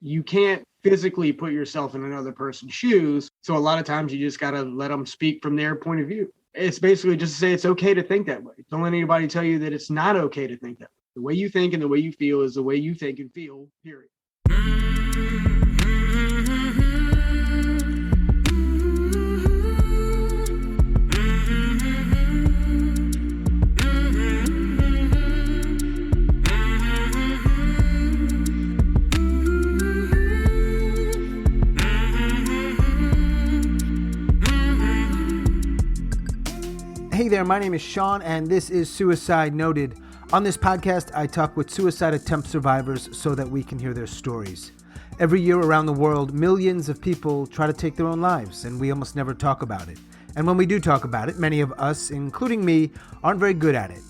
you can't physically put yourself in another person's shoes. So a lot of times you just got to let them speak from their point of view. It's basically just to say it's okay to think that way. Don't let anybody tell you that it's not okay to think that way. The way you think and the way you feel is the way you think and feel, period. Hey there, my name is Sean, and this is Suicide Noted. On this podcast, I talk with suicide attempt survivors so that we can hear their stories. Every year around the world, millions of people try to take their own lives, and we almost never talk about it. And when we do talk about it, many of us, including me, aren't very good at it.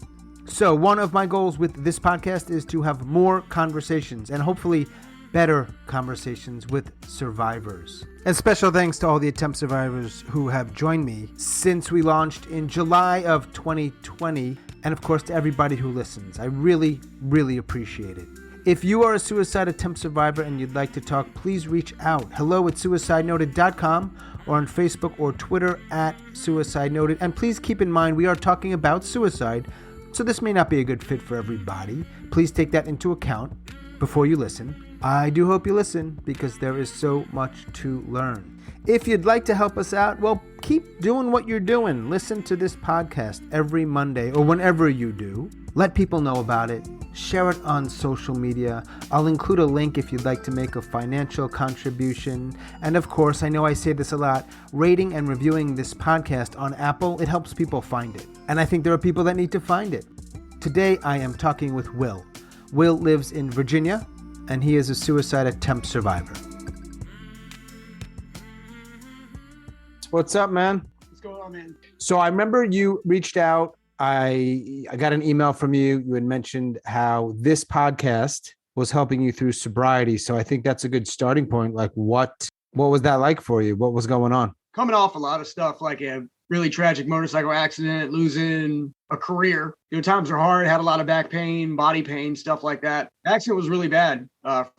So one of my goals with this podcast is to have more conversations, and hopefully better conversations with survivors. And special thanks to all the attempt survivors who have joined me since we launched in July of 2020, and of course to everybody who listens. I really, really appreciate it. If you are a suicide attempt survivor and you'd like to talk, please reach out. hello@suicidenoted.com or on Facebook or Twitter @suicidenoted. And please keep in mind we are talking about suicide, so this may not be a good fit for everybody. Please take that into account before you listen. I do hope you listen because there is so much to learn. If you'd like to help us out, well, keep doing what you're doing. Listen to this podcast every Monday or whenever you do. Let people know about it. Share it on social media. I'll include a link if you'd like to make a financial contribution. And of course, I know I say this a lot, rating and reviewing this podcast on Apple, it helps people find it. And I think there are people that need to find it. Today, I am talking with Will. Will lives in Virginia, and he is a suicide attempt survivor. What's up, man? What's going on, man? So I remember you reached out. I got an email from you. You had mentioned how this podcast was helping you through sobriety. So I think that's a good starting point. Like, what was that like for you? What was going on? Coming off a lot of stuff, like a really tragic motorcycle accident, losing a career. Times are hard, had a lot of back pain, body pain, stuff like that. The accident was really bad.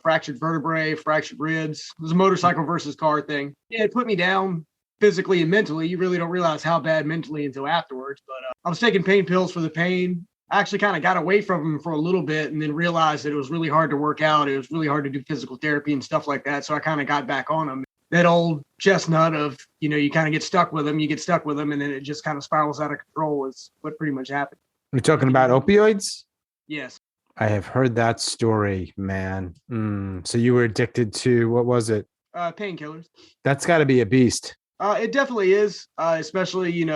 Fractured vertebrae, fractured ribs. It was a motorcycle versus car thing. Yeah, it put me down physically and mentally. You really don't realize how bad mentally until afterwards. But I was taking pain pills for the pain. I actually kind of got away from them for a little bit and then realized that it was really hard to work out. It was really hard to do physical therapy and stuff like that. So I kind of got back on them. That old chestnut of, you kind of get stuck with them, and then it just kind of spirals out of control is what pretty much happened. You're talking about opioids? Yes. I have heard that story, man. So you were addicted to, what was it? Painkillers. That's got to be a beast. It definitely is, especially,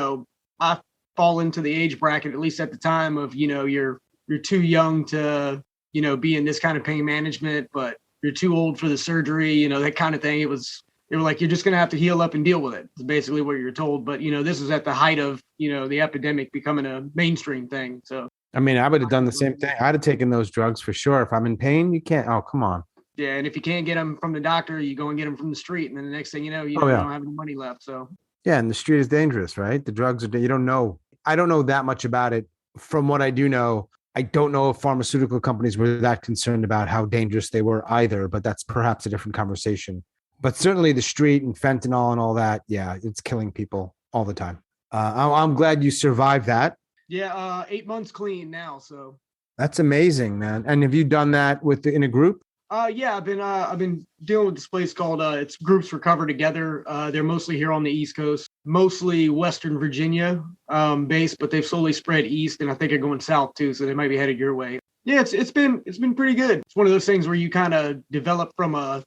I fall into the age bracket, at least at the time of, you're too young to, be in this kind of pain management, but you're too old for the surgery, that kind of thing. They were like, you're just going to have to heal up and deal with it. It's basically what you're told. But, this is at the height of, the epidemic becoming a mainstream thing. So, I mean, I would have done the same thing. I'd have taken those drugs for sure. If I'm in pain, you can't. Oh, come on. Yeah. And if you can't get them from the doctor, you go and get them from the street. And then the next thing you know, you don't have any money left. So, yeah. And the street is dangerous, right? The drugs are, you don't know. I don't know that much about it. From what I do know, I don't know if pharmaceutical companies were that concerned about how dangerous they were either, but that's perhaps a different conversation. But certainly the street and fentanyl and all that, yeah, it's killing people all the time. I'm glad you survived that. Yeah, 8 months clean now, so that's amazing, man. And have you done that in a group? Yeah, I've been dealing with this place called it's Groups Recover Together. They're mostly here on the East Coast, mostly Western Virginia based, but they've slowly spread east, and I think they're going south too, so they might be headed your way. Yeah, it's been pretty good. It's one of those things where you kind of develop from a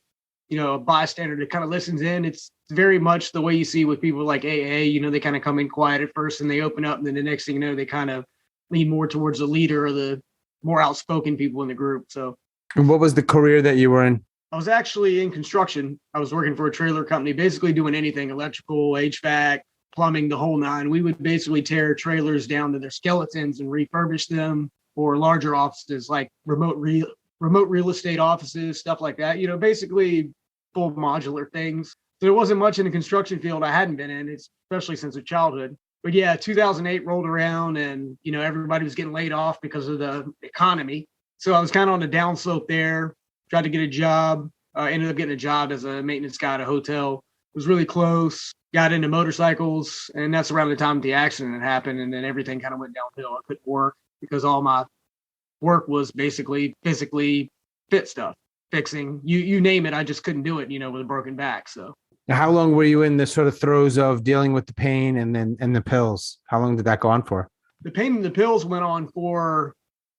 bystander that kind of listens in. It's very much the way you see with people like AA. They kind of come in quiet at first and they open up, and then the next thing you know, they kind of lean more towards the leader or the more outspoken people in the group. So. And what was the career that you were in? I was actually in construction. I was working for a trailer company, basically doing anything, electrical, HVAC, plumbing, the whole nine. We would basically tear trailers down to their skeletons and refurbish them for larger offices like remote real estate offices, stuff like that. Basically full modular things. So there wasn't much in the construction field I hadn't been in, especially since a childhood. But yeah, 2008 rolled around and, everybody was getting laid off because of the economy. So I was kind of on the downslope there, tried to get a job, Ended up getting a job as a maintenance guy at a hotel. Was really close. Got into motorcycles, and that's around the time the accident happened. And then everything kind of went downhill. I couldn't work because all my work was basically physically fit stuff, fixing you name it. I just couldn't do it, with a broken back. So. Now, how long were you in the sort of throes of dealing with the pain and the pills? How long did that go on for? The pain and the pills went on for,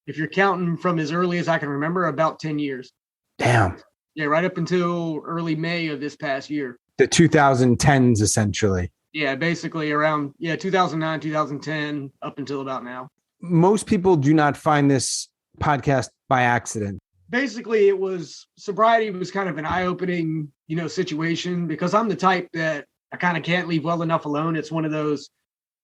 if you're counting from as early as I can remember, about 10 years. Damn. Yeah, right up until early May of this past year. The 2010s, essentially. Yeah, basically around 2009, 2010, up until about now. Most people do not find this podcast by accident. Basically, sobriety was kind of an eye-opening, situation, because I'm the type that I kind of can't leave well enough alone. It's one of those,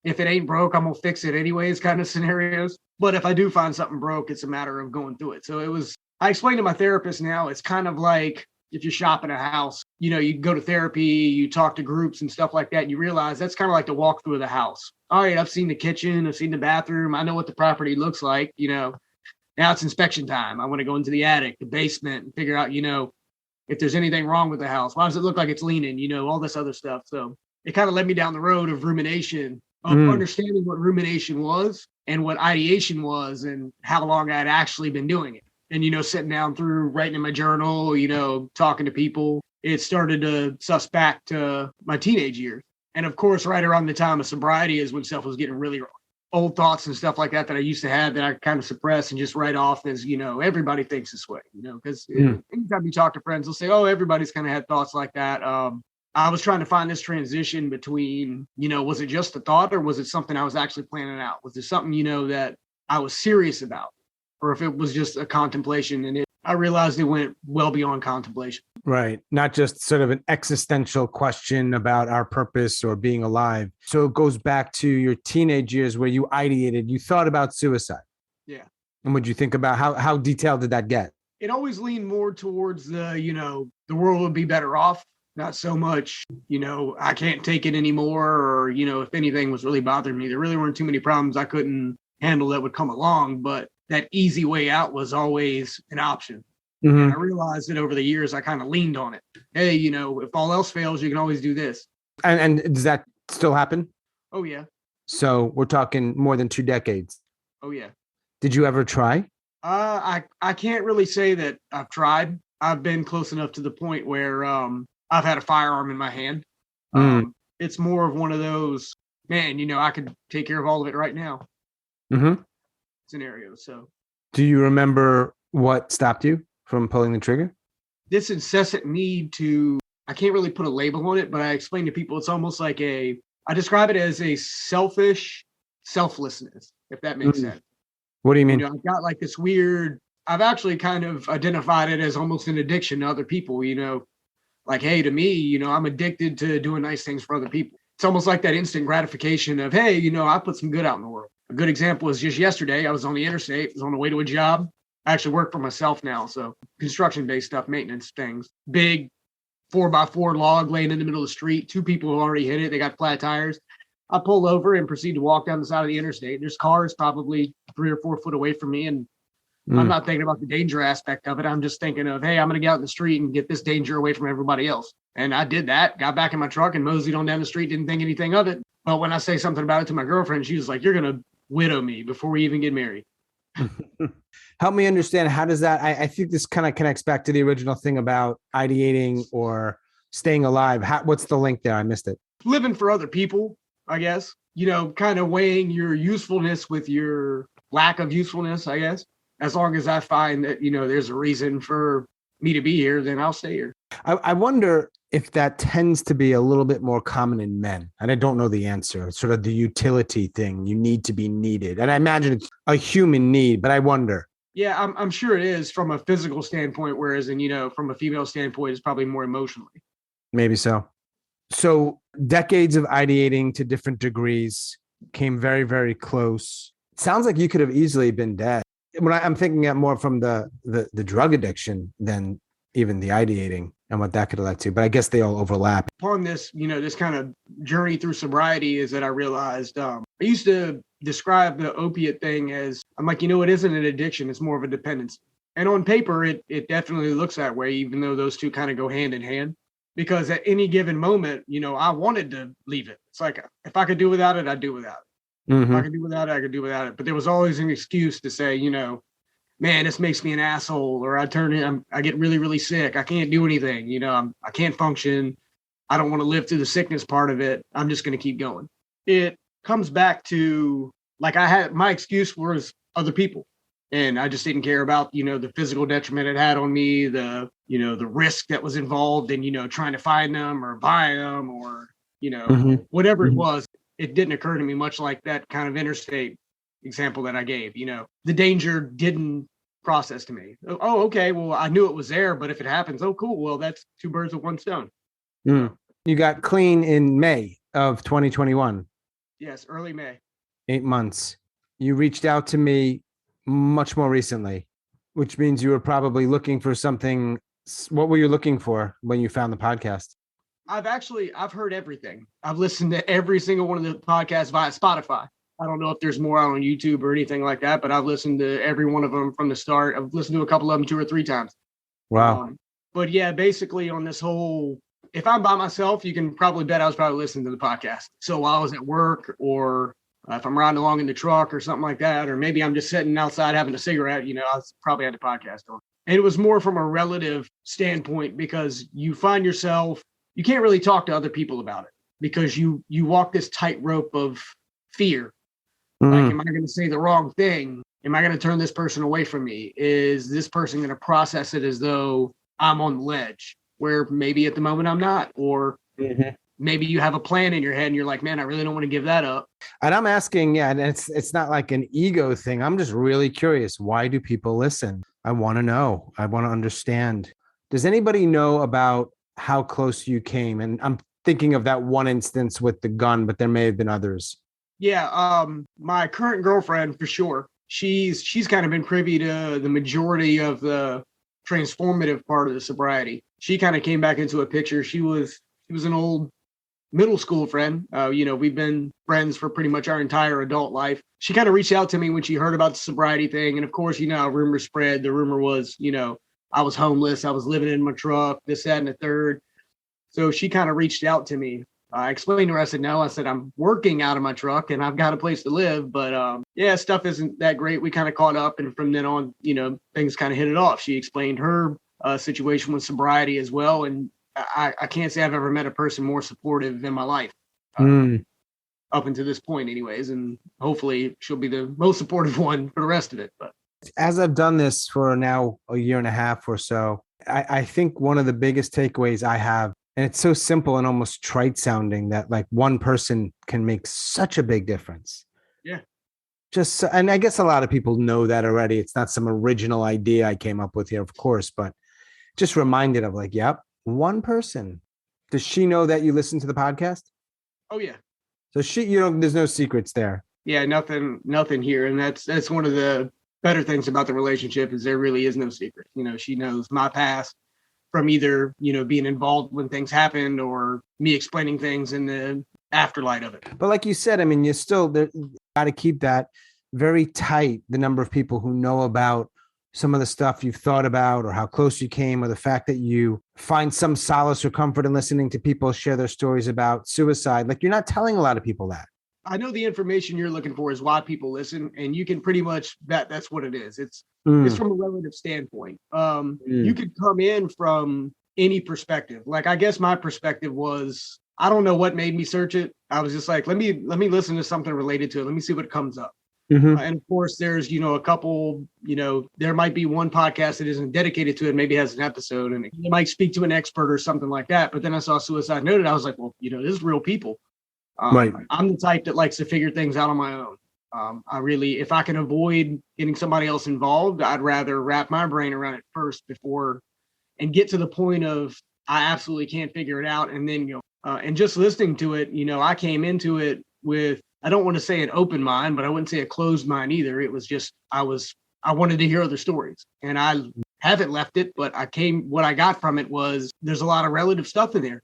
if it ain't broke, I'm going to fix it anyways kind of scenarios. But if I do find something broke, it's a matter of going through it. So I explained to my therapist now, it's kind of like if you're shopping a house, you go to therapy, you talk to groups and stuff like that, and you realize that's kind of like the walkthrough of the house. All right, I've seen the kitchen, I've seen the bathroom, I know what the property looks like, Now it's inspection time. I want to go into the attic, the basement, and figure out, if there's anything wrong with the house. Why does it look like it's leaning? All this other stuff. So it kind of led me down the road of rumination, of understanding what rumination was and what ideation was and how long I'd actually been doing it. And, sitting down through writing in my journal, talking to people. It started to suss back to my teenage years. And of course, right around the time of sobriety is when stuff was getting really wrong. Old thoughts and stuff like that I used to have that I kind of suppress and just write off as, everybody thinks this way, because anytime you talk to friends, they'll say, oh, everybody's kind of had thoughts like that. I was trying to find this transition between, was it just a thought or was it something I was actually planning out? Was it something, that I was serious about, or if it was just a contemplation? And I realized it went well beyond contemplation. Right. Not just sort of an existential question about our purpose or being alive. So it goes back to your teenage years where you ideated, you thought about suicide. Yeah. And would you think about how detailed did that get? It always leaned more towards the world would be better off. Not so much, I can't take it anymore. Or, if anything was really bothering me, there really weren't too many problems I couldn't handle that would come along. But that easy way out was always an option. Mm-hmm. And I realized that over the years, I kind of leaned on it. Hey, if all else fails, you can always do this. And does that still happen? Oh, yeah. So we're talking more than 2 decades. Oh, yeah. Did you ever try? I can't really say that I've tried. I've been close enough to the point where I've had a firearm in my hand. It's more of one of those, man, I could take care of all of it right now. Mm-hmm. Scenarios. So, do you remember what stopped you from pulling the trigger? This incessant need to, I can't really put a label on it, but I explain to people it's almost like I describe it as a selfish selflessness, if that makes sense. What do you mean? I've got like this weird, I've actually kind of identified it as almost an addiction to other people, like, hey, to me, I'm addicted to doing nice things for other people. It's almost like that instant gratification of, hey, I put some good out in the world. A good example was just yesterday. I was on the interstate, was on the way to a job. I actually work for myself now. So construction-based stuff, maintenance things. Big 4x4 log laying in the middle of the street. 2 people have already hit it. They got flat tires. I pull over and proceed to walk down the side of the interstate. There's cars probably 3 or 4 foot away from me. And I'm not thinking about the danger aspect of it. I'm just thinking of, hey, I'm going to get out in the street and get this danger away from everybody else. And I did that, got back in my truck and moseyed on down the street, didn't think anything of it. But when I say something about it to my girlfriend, she was like, you're going to widow me before we even get married. Help me understand, how does that, I think this kind of connects back to the original thing about ideating or staying alive. What's the link there? I missed it. Living for other people, I guess, kind of weighing your usefulness with your lack of usefulness, I guess. As long as I find that, there's a reason for me to be here, then I'll stay here. I wonder if that tends to be a little bit more common in men. And I don't know the answer. It's sort of the utility thing. You need to be needed. And I imagine it's a human need, but I wonder. Yeah, I'm sure it is from a physical standpoint, whereas from a female standpoint, it's probably more emotionally. Maybe so. So decades of ideating to different degrees, came very, very close. It sounds like you could have easily been dead. When I'm thinking it more from the drug addiction than even the ideating and what that could have led to, but I guess they all overlap. Upon this, this kind of journey through sobriety is that I realized I used to describe the opiate thing as, I'm like, it isn't an addiction, it's more of a dependency. And on paper, it definitely looks that way, even though those two kind of go hand in hand. Because at any given moment, I wanted to leave it. It's like if I could do without it, I'd do without it. If I could do without it, I could do without it. But there was always an excuse to say, man, this makes me an asshole, or I get really, really sick. I can't do anything. I can't function. I don't want to live through the sickness part of it. I'm just going to keep going. It comes back to like my excuse was other people. And I just didn't care about, the physical detriment it had on me, the risk that was involved in, trying to find them or buy them or, whatever it was. It didn't occur to me, much like that kind of interstate example that I gave. The danger didn't process to me. Oh, okay. Well, I knew it was there, but if it happens, oh, cool. Well, that's two birds with one stone. You got clean in May of 2021. Yes, early May. 8 months. You reached out to me much more recently, which means you were probably looking for something. What were you looking for when you found the podcast? I've heard everything. I've listened to every single one of the podcasts via Spotify. I don't know if there's more out on YouTube or anything like that, but I've listened to every one of them from the start. I've listened to a couple of them 2 or 3 times. Wow. But yeah, basically on this whole, if I'm by myself, you can probably bet I was probably listening to the podcast. So while I was at work or if I'm riding along in the truck or something like that, or maybe I'm just sitting outside having a cigarette, I probably had the podcast on. And it was more from a relative standpoint because you find yourself, you can't really talk to other people about it because you walk this tightrope of fear. Like, am I going to say the wrong thing? Am I going to turn this person away from me? Is this person going to process it as though I'm on the ledge where maybe at the moment I'm not? Or maybe you have a plan in your head and you're like, man, I really don't want to give that up. And I'm asking, and it's not like an ego thing. I'm just really curious. Why do people listen? I want to know. I want to understand. Does anybody know about how close you came? And I'm thinking of that one instance with the gun, but there may have been others. Yeah, my current girlfriend, for sure. She's kind of been privy to the majority of the transformative part of the sobriety. She kind of came back into a picture. She was an old middle school friend. We've been friends for pretty much our entire adult life. She kind of reached out to me when she heard about the sobriety thing. And of course, rumors spread. The rumor was, I was homeless. I was living in my truck, this, that, and the third. So she kind of reached out to me. I explained to her, I said, no, I'm working out of my truck and I've got a place to live. But stuff isn't that great. We kind of caught up. And from then on, things kind of hit it off. She explained her situation with sobriety as well. And I can't say I've ever met a person more supportive in my life up until this point anyways. And hopefully she'll be the most supportive one for the rest of it. But as I've done this for now a year and a half or so, I think one of the biggest takeaways I have, and it's so simple and almost trite sounding, that like one person can make such a big difference. Yeah. And I guess a lot of people know that already. It's not some original idea I came up with here, of course, but just reminded of like, yep, one person. Does she know that you listen to the podcast? Oh yeah. So there's no secrets there. Yeah, nothing here. And that's one of the better things about the relationship is there really is no secret. She knows my past from either, being involved when things happened or me explaining things in the afterlight of it. But like you said, I mean, you still got to keep that very tight, the number of people who know about some of the stuff you've thought about or how close you came, or the fact that you find some solace or comfort in listening to people share their stories about suicide. Like, you're not telling a lot of people that. I know the information you're looking for is why people listen, and you can pretty much that's what it is. It's from a relative standpoint. You could come in from any perspective. Like, I guess my perspective was, I don't know what made me search it. I was just like, let me listen to something related to it. Let me see what comes up. And of course, there's, a couple, there might be one podcast that isn't dedicated to it, maybe has an episode, and it might speak to an expert or something like that. But then I saw Suicide Noted. I was like, well, this is real people. Right. I'm the type that likes to figure things out on my own. If I can avoid getting somebody else involved, I'd rather wrap my brain around it first and get to the point of I absolutely can't figure it out. And then, and just listening to it, I came into it with, I don't want to say an open mind, but I wouldn't say a closed mind either. It was just, I wanted to hear other stories, and I haven't left it, but what I got from it was there's a lot of relative stuff in there.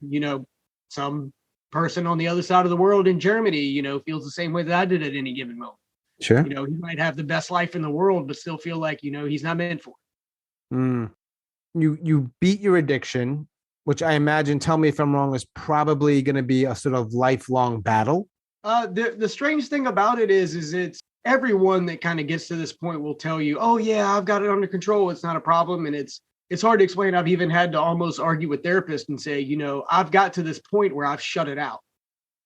Some person on the other side of the world in Germany, feels the same way that I did at any given moment. Sure. He might have the best life in the world, but still feel like, he's not meant for it. Mm. You beat your addiction, which I imagine, tell me if I'm wrong, is probably going to be a sort of lifelong battle. The strange thing about it is it's everyone that kind of gets to this point will tell you, oh yeah, I've got it under control. It's not a problem. And it's hard to explain. I've even had to almost argue with therapists and say, I've got to this point where I've shut it out.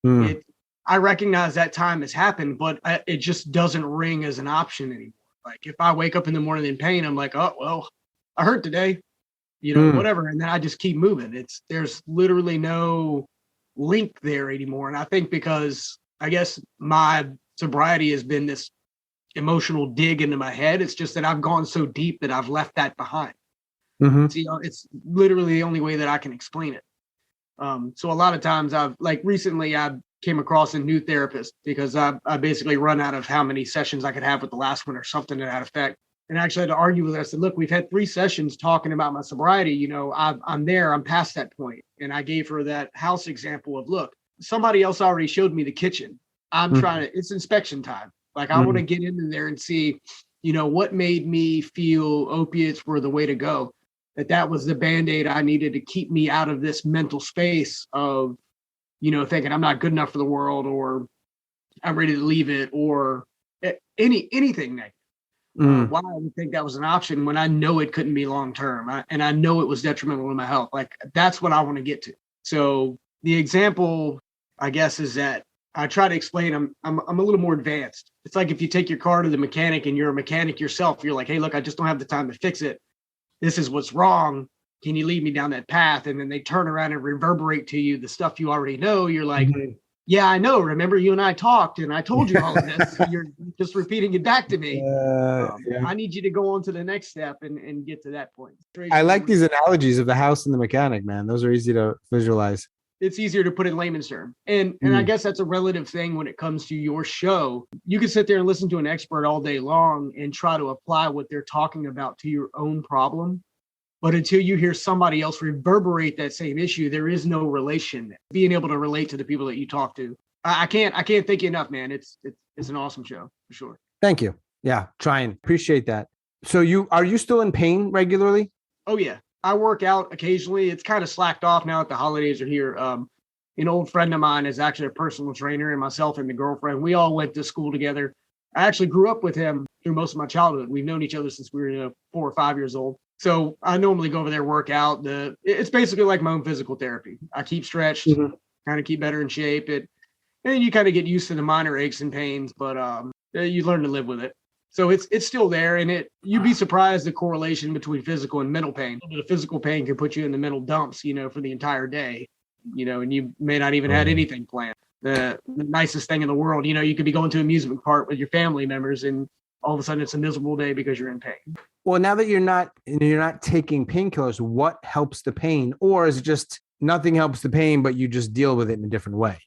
Mm. I recognize that time has happened, but it just doesn't ring as an option anymore. Like if I wake up in the morning in pain, I'm like, oh, well, I hurt today, whatever. And then I just keep moving. There's literally no link there anymore. And I think because I guess my sobriety has been this emotional dig into my head. It's just that I've gone so deep that I've left that behind. Mm-hmm. So, it's literally the only way that I can explain it. So a lot of times recently I came across a new therapist because I basically run out of how many sessions I could have with the last one or something to that effect. And actually had to argue with her. I said, look, we've had 3 sessions talking about my sobriety. I'm past that point. And I gave her that house example of, look, somebody else already showed me the kitchen. I'm trying to, it's inspection time. Like I want to get into there and see, what made me feel opiates were the way to go. That was the Band-Aid I needed to keep me out of this mental space of, thinking I'm not good enough for the world or I'm ready to leave it or anything negative. Why I would think that was an option when I know it couldn't be long-term and I know it was detrimental to my health. Like that's what I want to get to. So the example, I guess, is that I try to explain I'm a little more advanced. It's like if you take your car to the mechanic and you're a mechanic yourself, you're like, hey, look, I just don't have the time to fix it. This is what's wrong. Can you lead me down that path? And then they turn around and reverberate to you the stuff you already know. You're like, yeah, I know. Remember, you and I talked and I told you all of this. You're just repeating it back to me. Yeah. I need you to go on to the next step and get to that point. I like these analogies of the house and the mechanic, man. Those are easy to visualize. It's easier to put in layman's terms. And I guess that's a relative thing when it comes to your show. You can sit there and listen to an expert all day long and try to apply what they're talking about to your own problem. But until you hear somebody else reverberate that same issue, there is no relation. Being able to relate to the people that you talk to. I can't thank you enough, man. It's an awesome show for sure. Thank you. Yeah, trying. Appreciate that. So are you still in pain regularly? Oh yeah. I work out occasionally. It's kind of slacked off now that the holidays are here. An old friend of mine is actually a personal trainer, and myself and the girlfriend, we all went to school together. I actually grew up with him through most of my childhood. We've known each other since we were 4 or 5 years old. So I normally go over there, work out. It's basically like my own physical therapy. I keep stretched, kind of keep better in shape. And you kind of get used to the minor aches and pains, but you learn to live with it. So it's still there, and you'd be surprised the correlation between physical and mental pain. The physical pain can put you in the mental dumps, for the entire day, and you may not even had anything planned. The nicest thing in the world, you could be going to an amusement park with your family members, and all of a sudden it's a miserable day because you're in pain. Well, now that you're not taking painkillers, what helps the pain, or is it just nothing helps the pain, but you just deal with it in a different way?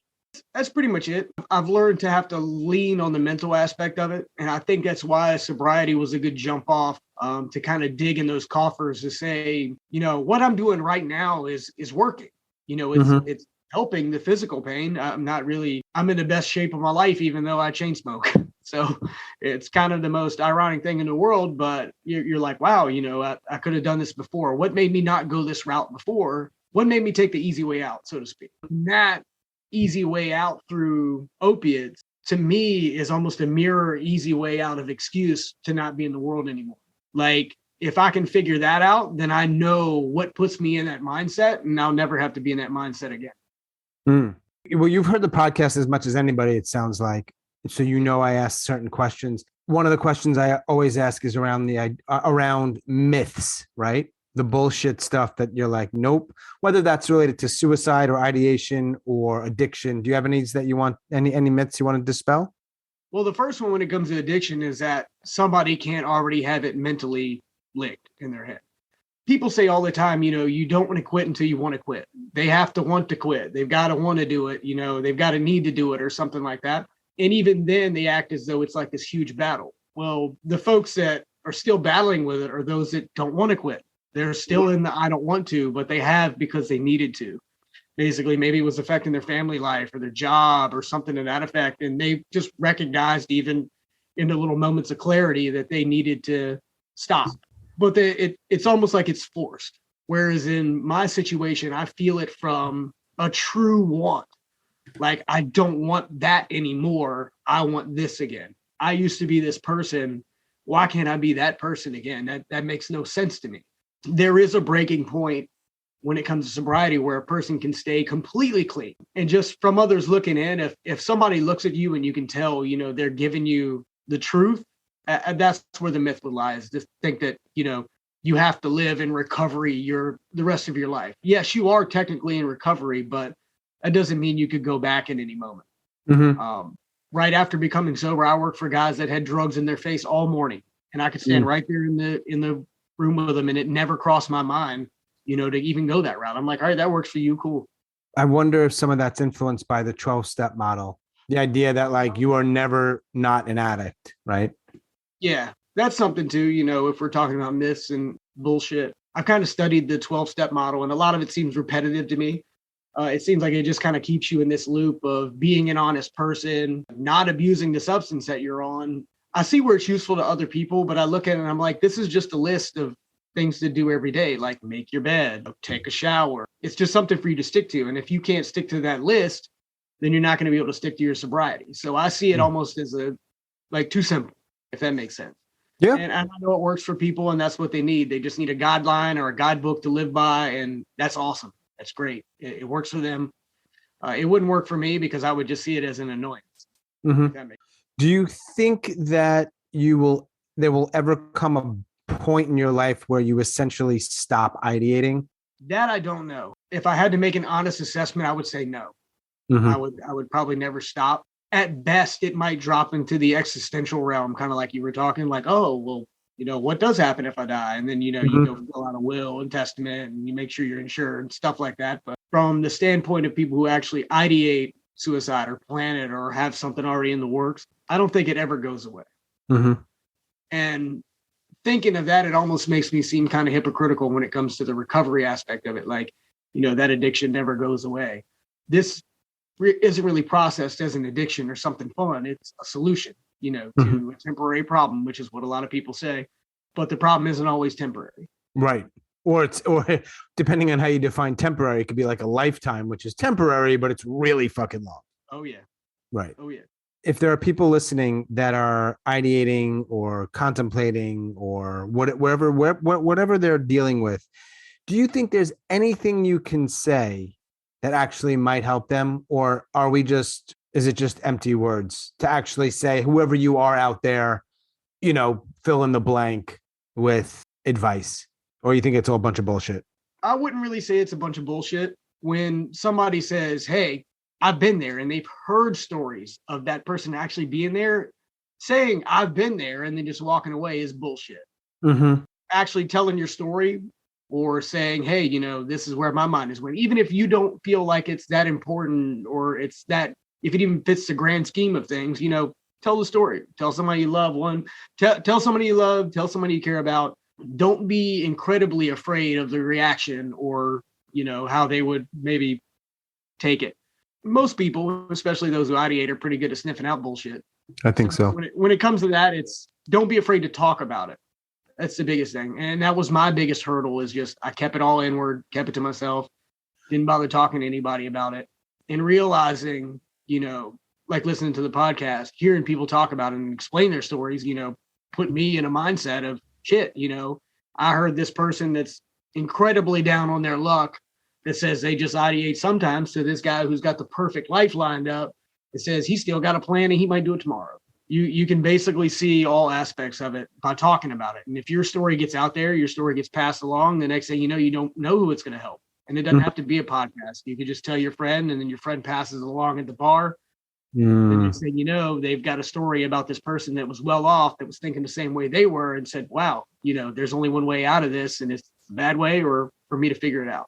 That's pretty much it. I've learned to have to lean on the mental aspect of it. And I think that's why sobriety was a good jump off to kind of dig in those coffers to say, what I'm doing right now is working. It's helping the physical pain. I'm in the best shape of my life, even though I chain smoke. So it's kind of the most ironic thing in the world, but you're like, wow, I could have done this before. What made me not go this route before? What made me take the easy way out, so to speak? And that easy way out through opiates to me is almost a mirror easy way out of excuse to not be in the world anymore. Like if I can figure that out, then I know what puts me in that mindset, and I'll never have to be in that mindset again. Well, you've heard the podcast as much as anybody, it sounds like. So I ask certain questions. One of the questions I always ask is around myths, right? The bullshit stuff that you're like, nope, whether that's related to suicide or ideation or addiction. Do you have any that you want, any myths you want to dispel? Well, the first one when it comes to addiction is that somebody can't already have it mentally licked in their head. People say all the time, you don't want to quit until you want to quit. They have to want to quit. They've got to want to do it. They've got to need to do it or something like that. And even then they act as though it's like this huge battle. Well, the folks that are still battling with it are those that don't want to quit. They're still in the I don't want to, but they have because they needed to. Basically, maybe it was affecting their family life or their job or something to that effect. And they just recognized even in the little moments of clarity that they needed to stop. but it's almost like it's forced. Whereas in my situation, I feel it from a true want. Like, I don't want that anymore. I want this again. I used to be this person. Why can't I be that person again? That makes no sense to me. There is a breaking point when it comes to sobriety where a person can stay completely clean. And just from others looking in, if somebody looks at you and you can tell, they're giving you the truth, that's where the myth would lie, is to think that, you have to live in recovery the rest of your life. Yes, you are technically in recovery, but that doesn't mean you could go back in any moment. Mm-hmm. Right after becoming sober, I worked for guys that had drugs in their face all morning, and I could stand right there in the room with them, and it never crossed my mind, to even go that route. I'm like, all right, that works for you, cool. I wonder if some of that's influenced by the 12-step model, the idea that like you are never not an addict, right? Yeah, that's something too. If we're talking about myths and bullshit, I've kind of studied the 12-step model, and a lot of it seems repetitive to me. It seems like it just kind of keeps you in this loop of being an honest person, not abusing the substance that you're on. I see where it's useful to other people, but I look at it and I'm like, this is just a list of things to do every day, like make your bed, take a shower. It's just something for you to stick to. And if you can't stick to that list, then you're not going to be able to stick to your sobriety. So I see it almost as too simple, if that makes sense. Yeah. And I know it works for people, and that's what they need. They just need a guideline or a guidebook to live by. And that's awesome. That's great. It works for them. It wouldn't work for me because I would just see it as an annoyance. Mm-hmm. Do you think that there will ever come a point in your life where you essentially stop ideating? That I don't know. If I had to make an honest assessment, I would say no. Mm-hmm. I would probably never stop. At best, it might drop into the existential realm, kind of like you were talking, like, oh, well, what does happen if I die? And then, you go fill out a will and testament and you make sure you're insured and stuff like that. But from the standpoint of people who actually ideate suicide or plan it or have something already in the works, I don't think it ever goes away. Mm-hmm. And thinking of that, it almost makes me seem kind of hypocritical when it comes to the recovery aspect of it. Like, that addiction never goes away. This isn't really processed as an addiction or something fun. It's a solution, to a temporary problem, which is what a lot of people say. But the problem isn't always temporary. Right. Or depending on how you define temporary, it could be like a lifetime, which is temporary, but it's really fucking long. Oh, yeah. Right. Oh, yeah. If there are people listening that are ideating or contemplating or whatever they're dealing with, do you think there's anything you can say that actually might help them? Or is it just empty words to actually say, whoever you are out there, fill in the blank with advice? Or you think it's all a bunch of bullshit? I wouldn't really say it's a bunch of bullshit. When somebody says, hey, I've been there, and they've heard stories of that person actually being there, saying I've been there and then just walking away is bullshit. Mm-hmm. Actually telling your story or saying, hey, this is where my mind is went. Even if you don't feel like it's that important or if it even fits the grand scheme of things, tell the story. Tell somebody you love tell somebody you love, tell somebody you care about. Don't be incredibly afraid of the reaction or, how they would maybe take it. Most people, especially those who ideate, are pretty good at sniffing out bullshit. I think so. When it comes to that, don't be afraid to talk about it. That's the biggest thing. And that was my biggest hurdle, is just I kept it all inward, kept it to myself, didn't bother talking to anybody about it. And realizing, like listening to the podcast, hearing people talk about it and explain their stories, put me in a mindset of shit, I heard this person that's incredibly down on their luck that says they just ideate sometimes, to this guy who's got the perfect life lined up. It says he's still got a plan and he might do it tomorrow. You can basically see all aspects of it by talking about it. And if your story gets out there, your story gets passed along, the next thing you know, you don't know who it's going to help. And it doesn't have to be a podcast. You could just tell your friend, and then your friend passes it along at the bar. The next thing you know, they've got a story about this person that was well off, that was thinking the same way they were, and said, wow, there's only one way out of this, and it's a bad way, or for me to figure it out.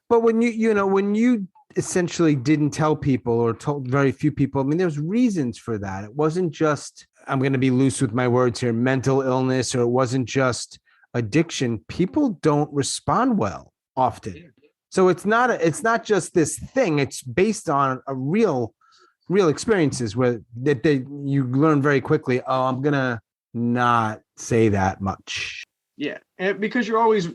But when you essentially didn't tell people, or told very few people, I mean, there's reasons for that. It wasn't just, I'm going to be loose with my words here, mental illness, or it wasn't just addiction. People don't respond well often. So it's not just this thing. It's based on a real experiences where you learn very quickly, oh, I'm going to not say that much. Yeah. And because you're always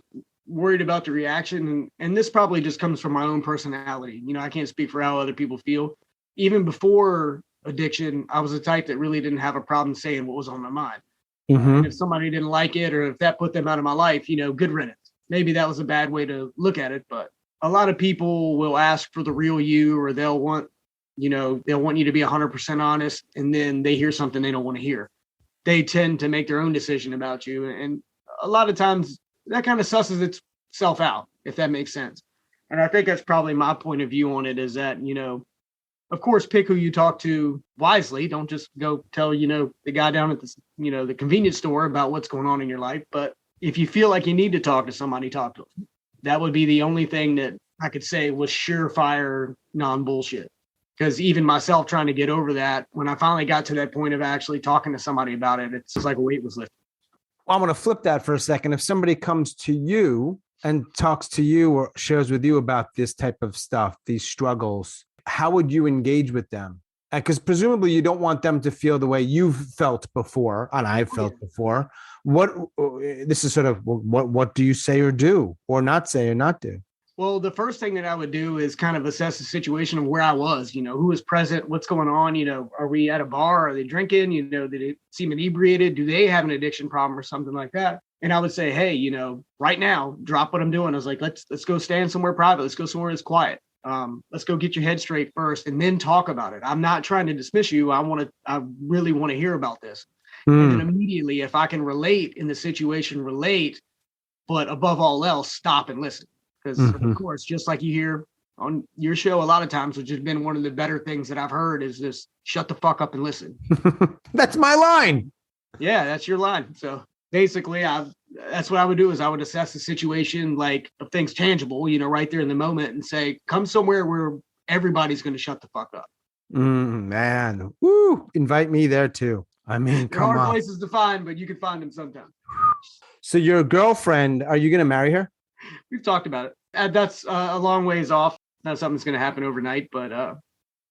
worried about the reaction. And this probably just comes from my own personality. You know, I can't speak for how other people feel. Even before addiction, I was the type that really didn't have a problem saying what was on my mind. And if somebody didn't like it, or if that put them out of my life, you know, good riddance. Maybe that was a bad way to look at it, but a lot of people will ask for the real you, or they'll want you to be 100% honest, and then they hear something they don't want to hear. They tend to make their own decision about you. And a lot of times that kind of susses itself out, if that makes sense. And I think that's probably my point of view on it, is that, you know, of course, pick who you talk to wisely. Don't just go tell, you know, the guy down at the, you know, the convenience store about what's going on in your life. But if you feel like you need to talk to somebody, talk to them. That would be the only thing that I could say was surefire non-bullshit. Because even myself trying to get over that, when I finally got to that point of actually talking to somebody about it, it's like a weight was lifted. Well, I'm going to flip that for a second. If somebody comes to you and talks to you or shares with you about this type of stuff, these struggles, how would you engage with them? Because presumably you don't want them to feel the way you've felt before, and I've felt before. This is sort of what do you say or do, or not say or not do? Well, the first thing that I would do is kind of assess the situation of where I was, you know, who was present, what's going on, you know, are we at a bar? Are they drinking? You know, did it seem inebriated? Do they have an addiction problem or something like that? And I would say, hey, you know, right now, drop what I'm doing. I was like, let's go stand somewhere private. Let's go somewhere that's quiet. Let's go get your head straight first and then talk about it. I'm not trying to dismiss you. I really want to hear about this. And then immediately, if I can relate in the situation, relate, but above all else, stop and listen. Because of course, just like you hear on your show a lot of times, which has been one of the better things that I've heard, is just shut the fuck up and listen. That's my line. Yeah, that's your line. So basically, that's what I would do, is I would assess the situation, like of things tangible, you know, right there in the moment, and say, come somewhere where everybody's going to shut the fuck up. Man, woo! Invite me there too. I mean, there are places to find, but you can find them sometimes. So your girlfriend, are you going to marry her? We've talked about it. That's a long ways off. Not something that's going to happen overnight, but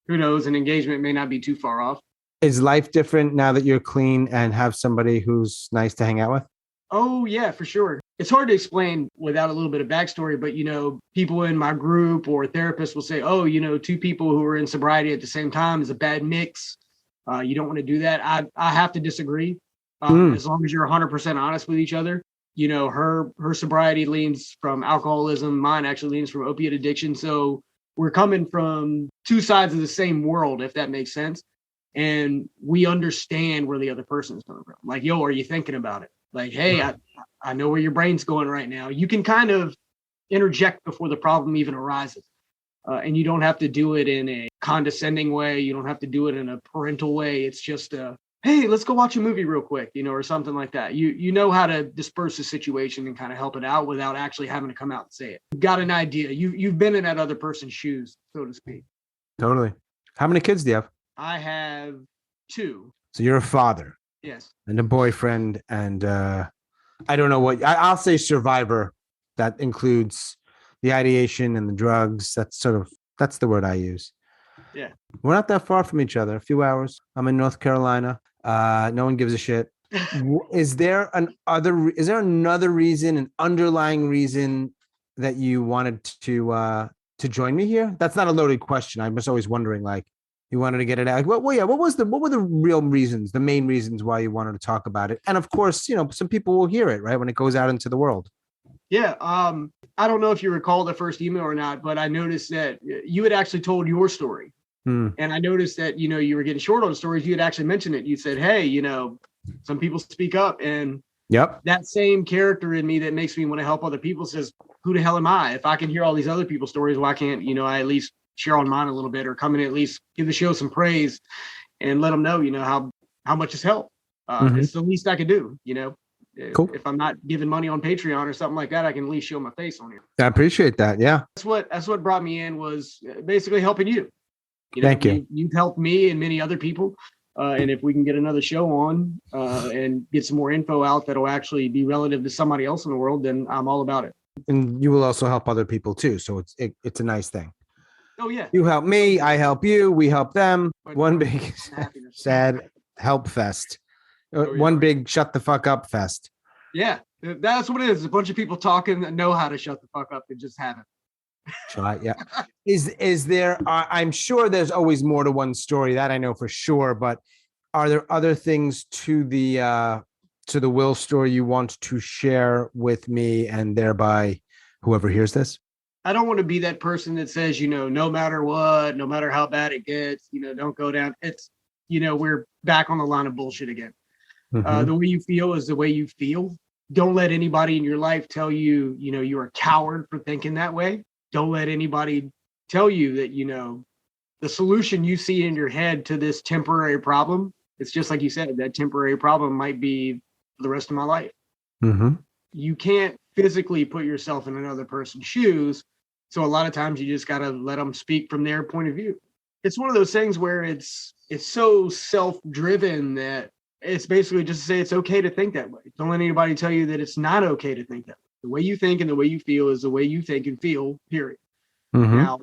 who knows? An engagement may not be too far off. Is life different now that you're clean and have somebody who's nice to hang out with? Oh, yeah, for sure. It's hard to explain without a little bit of backstory, but, you know, people in my group or therapists will say, oh, you know, two people who are in sobriety at the same time is a bad mix. You don't want to do that. I have to disagree. As long as you're 100% honest with each other. You know, her sobriety leans from alcoholism. Mine actually leans from opiate addiction. So we're coming from two sides of the same world, if that makes sense. And we understand where the other person is coming from. Like, yo, are you thinking about it? Like, hey, I know where your brain's going right now. You can kind of interject before the problem even arises. And you don't have to do it in a condescending way. You don't have to do it in a parental way. It's just hey, let's go watch a movie real quick, you know, or something like that. You know how to disperse the situation and kind of help it out without actually having to come out and say it. You've got an idea. You've been in that other person's shoes, so to speak. Totally. How many kids do you have? I have 2. So you're a father. Yes. And a boyfriend, and I don't know what I'll say survivor. That includes the ideation and the drugs. That's the word I use. Yeah. We're not that far from each other. A few hours. I'm in North Carolina. No one gives a shit. Is there another reason, an underlying reason that you wanted to join me here? That's not a loaded question. I'm just always wondering, like, you wanted to get it out. What were the real reasons, the main reasons why you wanted to talk about it? And of course, you know, some people will hear it, right, when it goes out into the world. Yeah. I don't know if you recall the first email or not, but I noticed that you had actually told your story. And I noticed that, you know, you were getting short on stories. You had actually mentioned it. You said, hey, you know, some people speak up, and that same character in me that makes me want to help other people says, who the hell am I? If I can hear all these other people's stories, why can't, you know, I at least share on mine a little bit, or come in at least give the show some praise and let them know, you know, how much it's helped. It's the least I could do, you know. Cool. If I'm not giving money on Patreon or something like that, I can at least show my face on here. I appreciate that. Yeah. That's what brought me in, was basically helping you. You know, Thank you. You've helped me and many other people. And if we can get another show on and get some more info out that'll actually be relative to somebody else in the world, then I'm all about it. And you will also help other people too. So it's a nice thing. Oh, yeah. You help me, I help you, we help them. One big sad help fest. One big shut the fuck up fest. Yeah. That's what it is. A bunch of people talking that know how to shut the fuck up and just haven't. Try, yeah. Is there? I'm sure there's always more to one story. That I know for sure. But are there other things to the Will story you want to share with me and thereby whoever hears this? I don't want to be that person that says, no matter what, no matter how bad it gets, don't go down. It's, we're back on the line of bullshit again. Mm-hmm. The way you feel is the way you feel. Don't let anybody in your life tell you, you're a coward for thinking that way. Don't let anybody tell you that, the solution you see in your head to this temporary problem, it's just like you said, that temporary problem might be for the rest of my life. Mm-hmm. You can't physically put yourself in another person's shoes. So a lot of times you just got to let them speak from their point of view. It's one of those things where it's so self-driven that it's basically just to say it's okay to think that way. Don't let anybody tell you that it's not okay to think that way. The way you think and the way you feel is the way you think and feel, period. Mm-hmm. Now,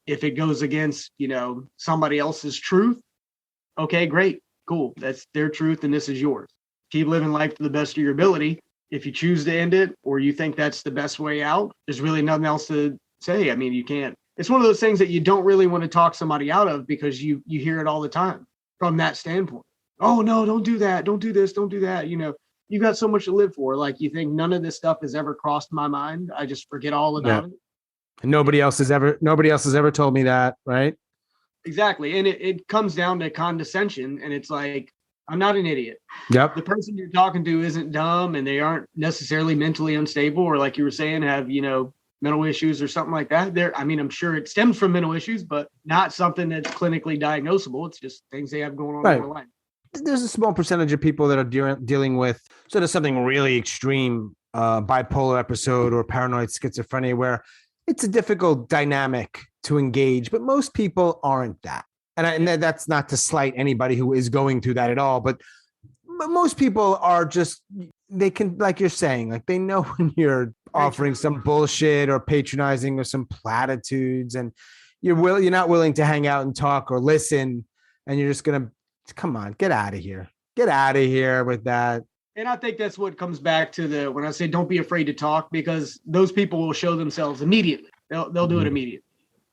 if it goes against, somebody else's truth, okay, great, cool. That's their truth and this is yours. Keep living life to the best of your ability. If you choose to end it or you think that's the best way out, there's really nothing else to say. I mean, you can't. It's one of those things that you don't really want to talk somebody out of because you hear it all the time from that standpoint. Oh, no, don't do that. Don't do this. Don't do that. You've got so much to live for. Like, you think none of this stuff has ever crossed my mind. I just forget all about it. And nobody else has ever told me that, right? Exactly. And it comes down to condescension. And it's like, I'm not an idiot. Yep. The person you're talking to isn't dumb and they aren't necessarily mentally unstable or, like you were saying, have, mental issues or something like that. I'm sure it stems from mental issues, but not something that's clinically diagnosable. It's just things they have going on in their life. There's a small percentage of people that are dealing with sort of something really extreme, bipolar episode or paranoid schizophrenia, where it's a difficult dynamic to engage, but most people aren't that. And that's not to slight anybody who is going through that at all, but most people are just, they can, like you're saying, like they know when you're offering some bullshit or patronizing or some platitudes and you're not willing to hang out and talk or listen. And you're just going to, come on, get out of here. Get out of here with that. And I think that's what comes back to when I say don't be afraid to talk, because those people will show themselves immediately. They'll do it immediately.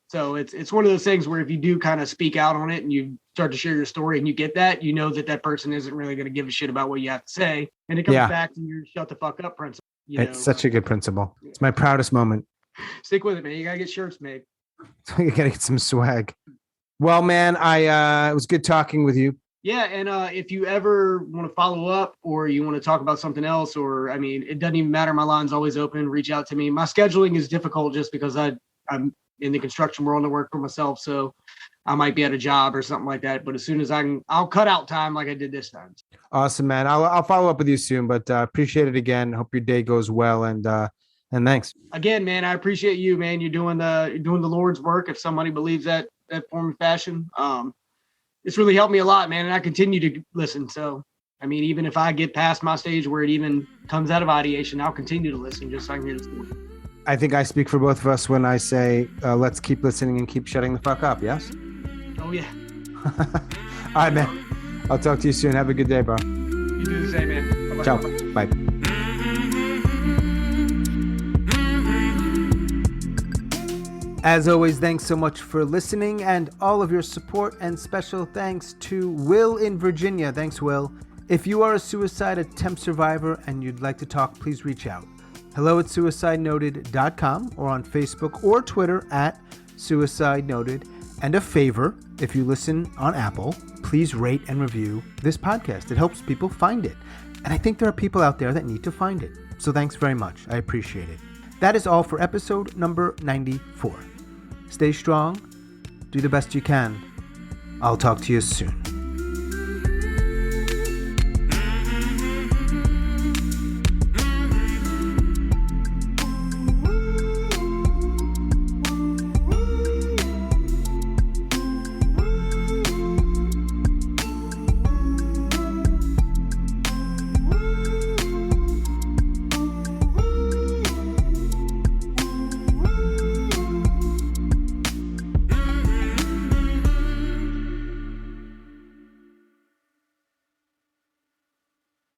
So it's one of those things where if you do kind of speak out on it and you start to share your story and you get that, that person isn't really going to give a shit about what you have to say. And it comes back to your shut the fuck up principle. It's such a good principle. It's my proudest moment. Stick with it, man. You got to get shirts made. You got to get some swag. Well, man, it was good talking with you. Yeah. And if you ever want to follow up or you want to talk about something else, or, it doesn't even matter. My line's always open. Reach out to me. My scheduling is difficult just because I'm in the construction world and work for myself. So I might be at a job or something like that. But as soon as I'll cut out time like I did this time. Awesome, man. I'll follow up with you soon, but appreciate it again. Hope your day goes well. And thanks again, man. I appreciate you, man. You're doing the Lord's work. If somebody believes that form of fashion, it's really helped me a lot, man. And I continue to listen. So, even if I get past my stage where it even comes out of ideation, I'll continue to listen just so I can hear the story. I think I speak for both of us when I say, let's keep listening and keep shutting the fuck up. Yes? Oh, yeah. All right, man. I'll talk to you soon. Have a good day, bro. You do the same, man. Bye-bye. Ciao. Bye. As always, thanks so much for listening and all of your support, and special thanks to Will in Virginia. Thanks, Will. If you are a suicide attempt survivor and you'd like to talk, please reach out. hello@suicidenoted.com or on Facebook or Twitter @suicidenoted. And a favor, if you listen on Apple, please rate and review this podcast. It helps people find it. And I think there are people out there that need to find it. So thanks very much. I appreciate it. That is all for episode number 94. Stay strong. Do the best you can. I'll talk to you soon.